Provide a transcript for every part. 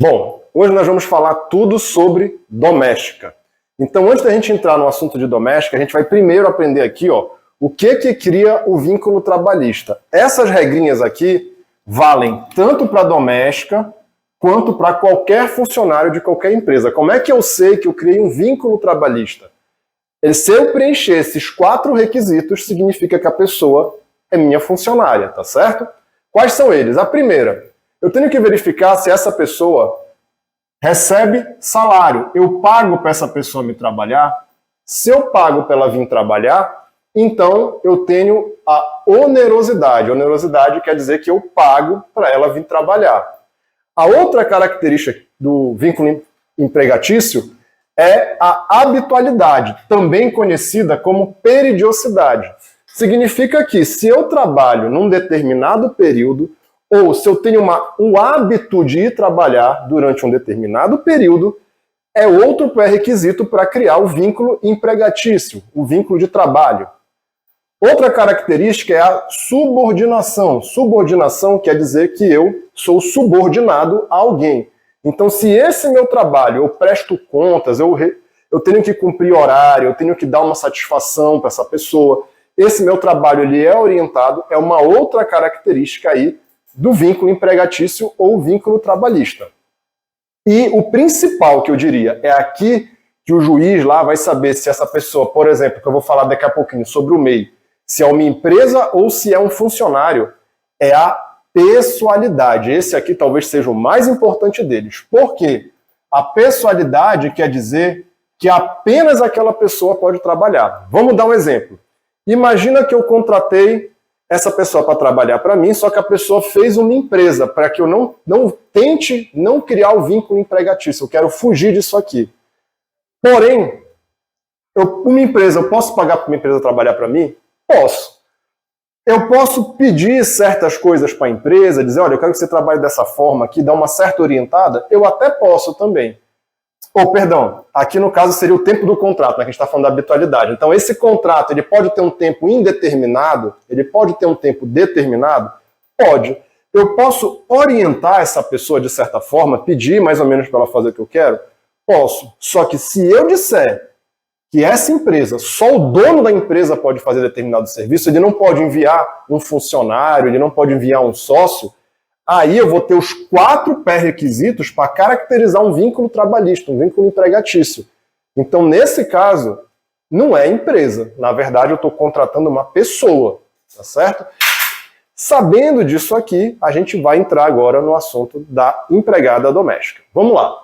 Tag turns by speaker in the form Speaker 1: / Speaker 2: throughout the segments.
Speaker 1: Bom, hoje nós vamos falar tudo sobre doméstica. Então, antes da gente entrar no assunto de doméstica, a gente vai primeiro aprender aqui, o que cria o vínculo trabalhista. Essas regrinhas aqui valem tanto para doméstica quanto para qualquer funcionário de qualquer empresa. Como é que eu sei que eu criei um vínculo trabalhista? Se eu preencher esses 4 requisitos, significa que a pessoa é minha funcionária, tá certo? Quais são eles? A primeira, eu tenho que verificar se essa pessoa recebe salário. Eu pago para essa pessoa me trabalhar? Se eu pago para ela vir trabalhar, então eu tenho a onerosidade. Onerosidade quer dizer que eu pago para ela vir trabalhar. A outra característica do vínculo empregatício é a habitualidade, também conhecida como periodicidade. Significa que se eu trabalho num determinado período, ou se eu tenho o hábito de ir trabalhar durante um determinado período, é outro pré-requisito para criar o vínculo empregatício, o vínculo de trabalho. Outra característica é a subordinação. Subordinação quer dizer que eu sou subordinado a alguém. Então, se esse meu trabalho, eu presto contas, eu tenho que cumprir horário, eu tenho que dar uma satisfação para essa pessoa, esse meu trabalho ele é orientado, é uma outra característica aí do vínculo empregatício ou vínculo trabalhista. E o principal que eu diria é aqui que o juiz lá vai saber se essa pessoa, por exemplo, que eu vou falar daqui a pouquinho sobre o MEI, se é uma empresa ou se é um funcionário, é a pessoalidade. Esse aqui talvez seja o mais importante deles. Por quê? A pessoalidade quer dizer que apenas aquela pessoa pode trabalhar. Vamos dar um exemplo. Imagina que eu contratei essa pessoa para trabalhar para mim, só que a pessoa fez uma empresa para que eu não tente não criar o vínculo empregatício. Eu quero fugir disso aqui. Porém, uma empresa, eu posso pagar para uma empresa trabalhar para mim? Posso. Eu posso pedir certas coisas para a empresa, dizer, olha, eu quero que você trabalhe dessa forma aqui, dar uma certa orientada? Eu até posso também. Perdão, aqui no caso seria o tempo do contrato, né, que a gente está falando da habitualidade. Então esse contrato, ele pode ter um tempo indeterminado? Ele pode ter um tempo determinado? Pode. Eu posso orientar essa pessoa de certa forma, pedir mais ou menos para ela fazer o que eu quero? Posso. Só que se eu disser que essa empresa, só o dono da empresa pode fazer determinado serviço, ele não pode enviar um funcionário, ele não pode enviar um sócio, aí eu vou ter os 4 pré-requisitos para caracterizar um vínculo trabalhista, um vínculo empregatício. Então, nesse caso, não é empresa. Na verdade, eu estou contratando uma pessoa, tá certo? Sabendo disso aqui, a gente vai entrar agora no assunto da empregada doméstica. Vamos lá.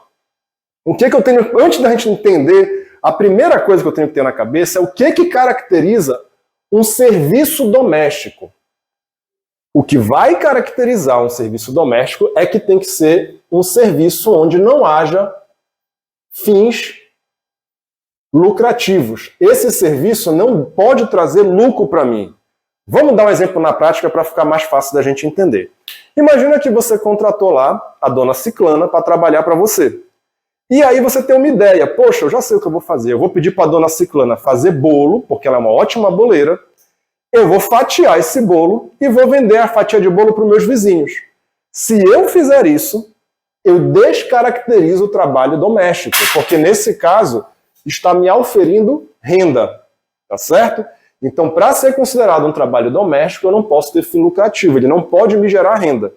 Speaker 1: O que eu tenho, antes da gente entender, a primeira coisa que eu tenho que ter na cabeça é o que caracteriza um serviço doméstico. O que vai caracterizar um serviço doméstico é que tem que ser um serviço onde não haja fins lucrativos. Esse serviço não pode trazer lucro para mim. Vamos dar um exemplo na prática para ficar mais fácil da gente entender. Imagina que você contratou lá a dona Ciclana para trabalhar para você. E aí você tem uma ideia, poxa, eu já sei o que eu vou fazer. Eu vou pedir para a dona Ciclana fazer bolo, porque ela é uma ótima boleira. Eu vou fatiar esse bolo e vou vender a fatia de bolo para os meus vizinhos. Se eu fizer isso, eu descaracterizo o trabalho doméstico, porque nesse caso está me auferindo renda, tá certo? Então, para ser considerado um trabalho doméstico, eu não posso ter fim lucrativo, ele não pode me gerar renda.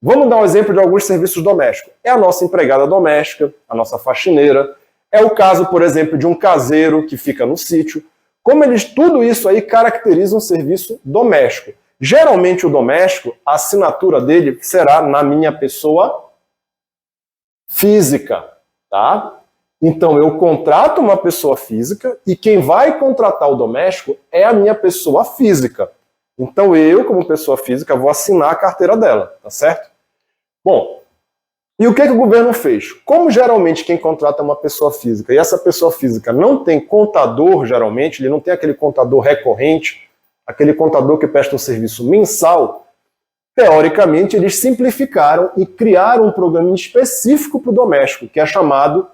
Speaker 1: Vamos dar um exemplo de alguns serviços domésticos. É a nossa empregada doméstica, a nossa faxineira, é o caso, por exemplo, de um caseiro que fica no sítio. Tudo isso aí caracteriza um serviço doméstico. Geralmente o doméstico, a assinatura dele será na minha pessoa física, tá? Então eu contrato uma pessoa física e quem vai contratar o doméstico é a minha pessoa física. Então eu, como pessoa física, vou assinar a carteira dela, tá certo? Bom, e o que o governo fez? Como geralmente quem contrata é uma pessoa física e essa pessoa física não tem contador, geralmente, ele não tem aquele contador recorrente, aquele contador que presta um serviço mensal, teoricamente eles simplificaram e criaram um programa específico para o doméstico, que é chamado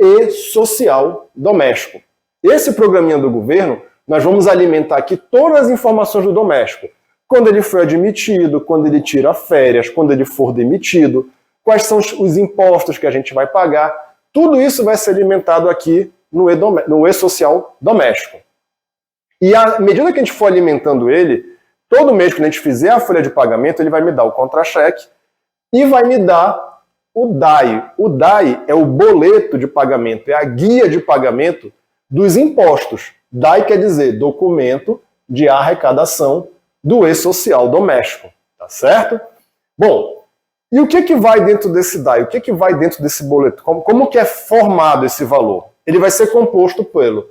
Speaker 1: E-Social Doméstico. Esse programinha do governo, nós vamos alimentar aqui todas as informações do doméstico. Quando ele foi admitido, quando ele tira férias, quando ele for demitido, quais são os impostos que a gente vai pagar. Tudo isso vai ser alimentado aqui no E-Social doméstico. E à medida que a gente for alimentando ele, todo mês que a gente fizer a folha de pagamento, ele vai me dar o contra-cheque e vai me dar o DAI. O DAI é o boleto de pagamento, é a guia de pagamento dos impostos. DAI quer dizer documento de arrecadação do E-Social doméstico, tá certo? Bom, e o que vai dentro desse DAI? O que vai dentro desse boleto? Como que é formado esse valor? Ele vai ser composto pelo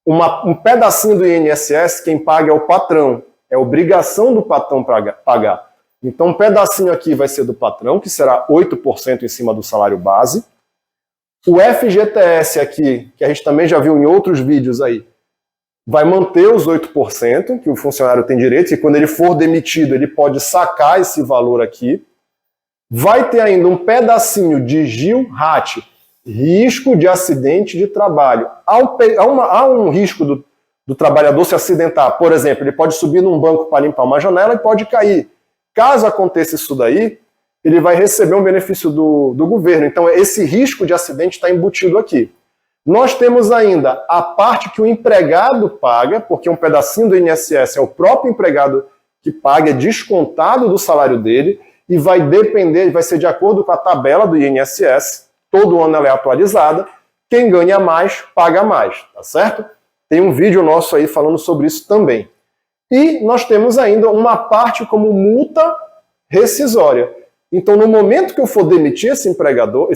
Speaker 1: um pedacinho do INSS, quem paga é o patrão, é obrigação do patrão pagar. Então um pedacinho aqui vai ser do patrão, que será 8% em cima do salário base. O FGTS aqui, que a gente também já viu em outros vídeos aí, vai manter os 8%, que o funcionário tem direito, e quando ele for demitido, ele pode sacar esse valor aqui. Vai ter ainda um pedacinho de GIL-RAT, risco de acidente de trabalho. Há um risco do trabalhador se acidentar. Por exemplo, ele pode subir num banco para limpar uma janela e pode cair. Caso aconteça isso daí, ele vai receber um benefício do governo. Então, esse risco de acidente está embutido aqui. Nós temos ainda a parte que o empregado paga, porque um pedacinho do INSS é o próprio empregado que paga, é descontado do salário dele, e vai depender, vai ser de acordo com a tabela do INSS, todo ano ela é atualizada, quem ganha mais, paga mais, tá certo? Tem um vídeo nosso aí falando sobre isso também. E nós temos ainda uma parte como multa rescisória. Então, no momento que eu for demitir esse empregado,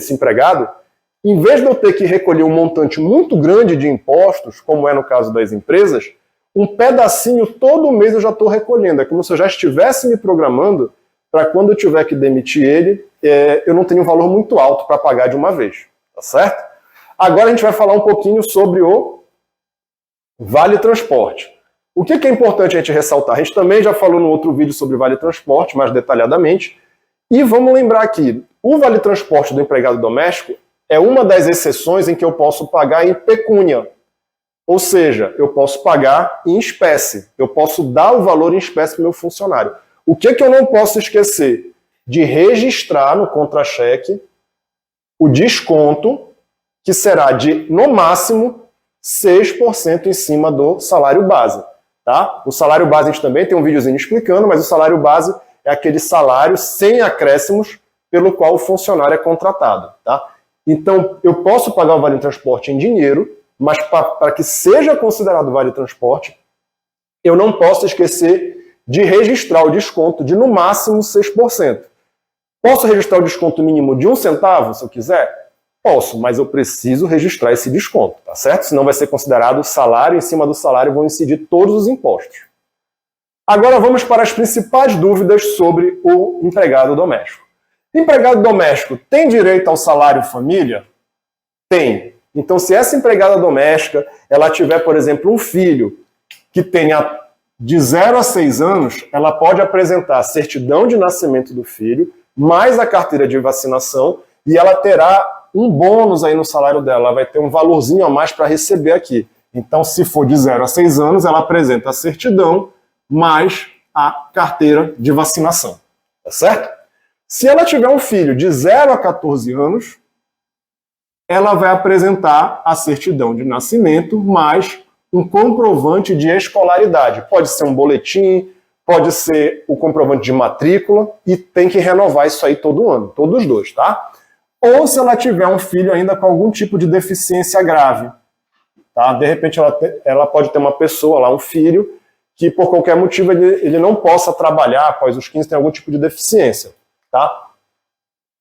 Speaker 1: em vez de eu ter que recolher um montante muito grande de impostos, como é no caso das empresas, um pedacinho todo mês eu já estou recolhendo. É como se eu já estivesse me programando para quando eu tiver que demitir ele, eu não tenho um valor muito alto para pagar de uma vez. Tá certo? Agora a gente vai falar um pouquinho sobre o Vale Transporte. O que é importante a gente ressaltar? A gente também já falou no outro vídeo sobre Vale Transporte, mais detalhadamente. E vamos lembrar aqui, o Vale Transporte do empregado doméstico é uma das exceções em que eu posso pagar em pecúnia. Ou seja, eu posso pagar em espécie. Eu posso dar o valor em espécie para o meu funcionário. O que eu não posso esquecer? De registrar no contra-cheque o desconto, que será de, no máximo, 6% em cima do salário base. Tá? O salário base a gente também tem um videozinho explicando, mas o salário base é aquele salário sem acréscimos pelo qual o funcionário é contratado. Tá? Então, eu posso pagar o Vale Transporte em dinheiro, mas para que seja considerado Vale Transporte, eu não posso esquecer de registrar o desconto de, no máximo, 6%. Posso registrar o desconto mínimo de 1 centavo, se eu quiser? Posso, mas eu preciso registrar esse desconto, tá certo? Senão vai ser considerado salário, em cima do salário vão incidir todos os impostos. Agora vamos para as principais dúvidas sobre o empregado doméstico. Empregado doméstico tem direito ao salário família? Tem. Então, se essa empregada doméstica, ela tiver, por exemplo, um filho que tenha de 0 a 6 anos, ela pode apresentar a certidão de nascimento do filho, mais a carteira de vacinação, e ela terá um bônus aí no salário dela, ela vai ter um valorzinho a mais para receber aqui. Então, se for de 0 a 6 anos, ela apresenta a certidão mais a carteira de vacinação. Tá certo? Se ela tiver um filho de 0 a 14 anos, ela vai apresentar a certidão de nascimento mais um comprovante de escolaridade. Pode ser um boletim, pode ser o comprovante de matrícula e tem que renovar isso aí todo ano, todos os dois, tá? Ou se ela tiver um filho ainda com algum tipo de deficiência grave, tá? De repente ela pode ter uma pessoa lá, um filho, que por qualquer motivo ele não possa trabalhar após os 15, tem algum tipo de deficiência, tá?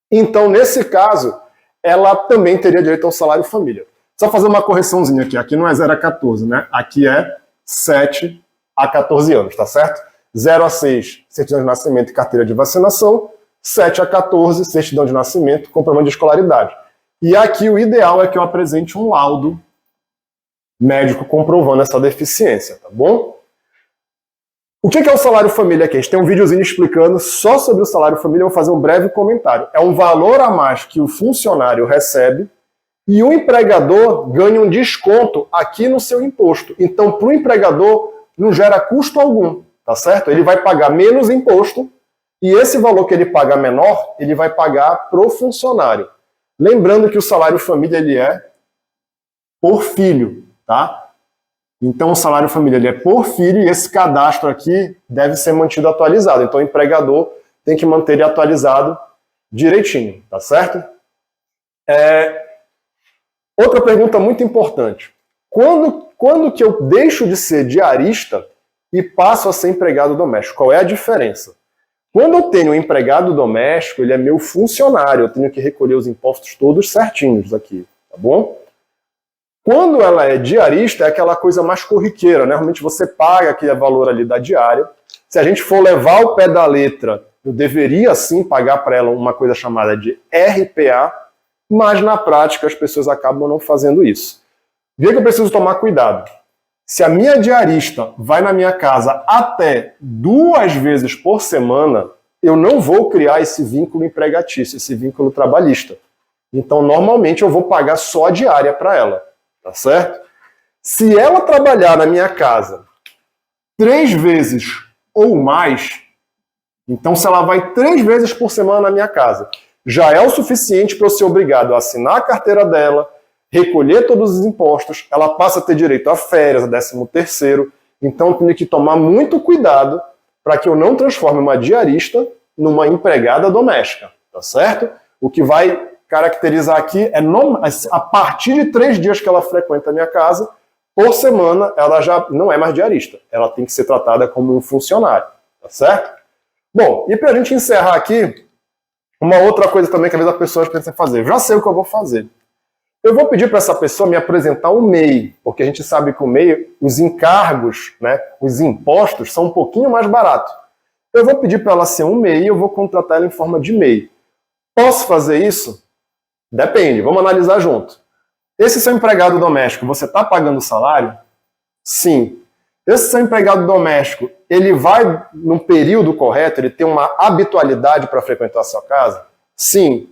Speaker 1: Então, nesse caso, ela também teria direito ao salário família. Só fazer uma correçãozinha aqui. Aqui não é 0 a 14, né? Aqui é 7 a 14 anos, tá certo? 0 a 6, certidão de nascimento e carteira de vacinação. 7 a 14, certidão de nascimento, comprovante de escolaridade. E aqui o ideal é que eu apresente um laudo médico comprovando essa deficiência, tá bom? O que é o salário família aqui? A gente tem um videozinho explicando só sobre o salário família, eu vou fazer um breve comentário. É um valor a mais que o funcionário recebe e o empregador ganha um desconto aqui no seu imposto. Então, para o empregador, não gera custo algum, tá certo? Ele vai pagar menos imposto E esse valor que ele paga menor, ele vai pagar pro funcionário. Lembrando que o salário família ele é por filho, tá? Então o salário família ele é por filho e esse cadastro aqui deve ser mantido atualizado. Então o empregador tem que manter ele atualizado direitinho, tá certo? Outra pergunta muito importante. Quando que eu deixo de ser diarista e passo a ser empregado doméstico? Qual é a diferença? Quando eu tenho um empregado doméstico, ele é meu funcionário, eu tenho que recolher os impostos todos certinhos aqui, tá bom? Quando ela é diarista, é aquela coisa mais corriqueira, né? Realmente você paga aquele valor ali da diária. Se a gente for levar o pé da letra, eu deveria sim pagar para ela uma coisa chamada de RPA, mas na prática as pessoas acabam não fazendo isso. Vê que eu preciso tomar cuidado. Se a minha diarista vai na minha casa até 2 vezes por semana, eu não vou criar esse vínculo empregatício, esse vínculo trabalhista. Então, normalmente, eu vou pagar só a diária para ela, tá certo? Se ela trabalhar na minha casa 3 vezes ou mais, então se ela vai 3 vezes por semana na minha casa, já é o suficiente para eu ser obrigado a assinar a carteira dela, recolher todos os impostos, ela passa a ter direito a férias, a 13º, então eu tenho que tomar muito cuidado para que eu não transforme uma diarista numa empregada doméstica, tá certo? O que vai caracterizar aqui é a partir de 3 dias que ela frequenta a minha casa, por semana ela já não é mais diarista, ela tem que ser tratada como um funcionário, tá certo? Bom, e para a gente encerrar aqui, uma outra coisa também que às vezes as pessoas pensam em fazer, já sei o que eu vou fazer. Eu vou pedir para essa pessoa me apresentar um MEI, porque a gente sabe que o MEI, os encargos, né, os impostos são um pouquinho mais baratos. Eu vou pedir para ela ser um MEI e eu vou contratar ela em forma de MEI. Posso fazer isso? Depende, vamos analisar junto. Esse seu empregado doméstico, você está pagando salário? Sim. Esse seu empregado doméstico, ele vai no período correto, ele tem uma habitualidade para frequentar a sua casa? Sim.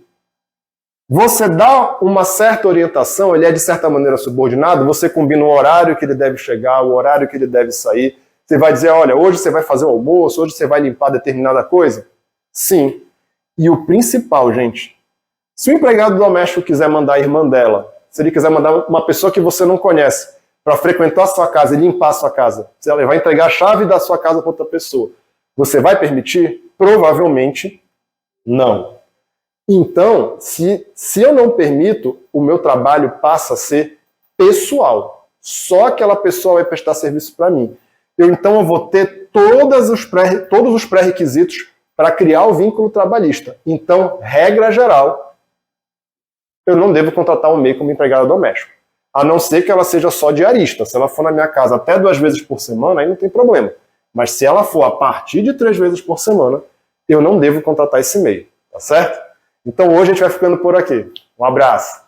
Speaker 1: Você dá uma certa orientação, ele é de certa maneira subordinado, você combina o horário que ele deve chegar, o horário que ele deve sair. Você vai dizer, olha, hoje você vai fazer o almoço, hoje você vai limpar determinada coisa? Sim. E o principal, gente, se o empregado doméstico quiser mandar a irmã dela, se ele quiser mandar uma pessoa que você não conhece para frequentar a sua casa e limpar a sua casa, se ela vai entregar a chave da sua casa para outra pessoa, você vai permitir? Provavelmente não. Então, se eu não permito, o meu trabalho passa a ser pessoal. Só aquela pessoa vai prestar serviço para mim. Então eu vou ter todos os pré-requisitos para criar o vínculo trabalhista. Então, regra geral, eu não devo contratar um MEI como empregada doméstica. A não ser que ela seja só diarista. Se ela for na minha casa até 2 vezes por semana, aí não tem problema. Mas se ela for a partir de 3 vezes por semana, eu não devo contratar esse MEI. Tá certo? Então hoje a gente vai ficando por aqui. Um abraço.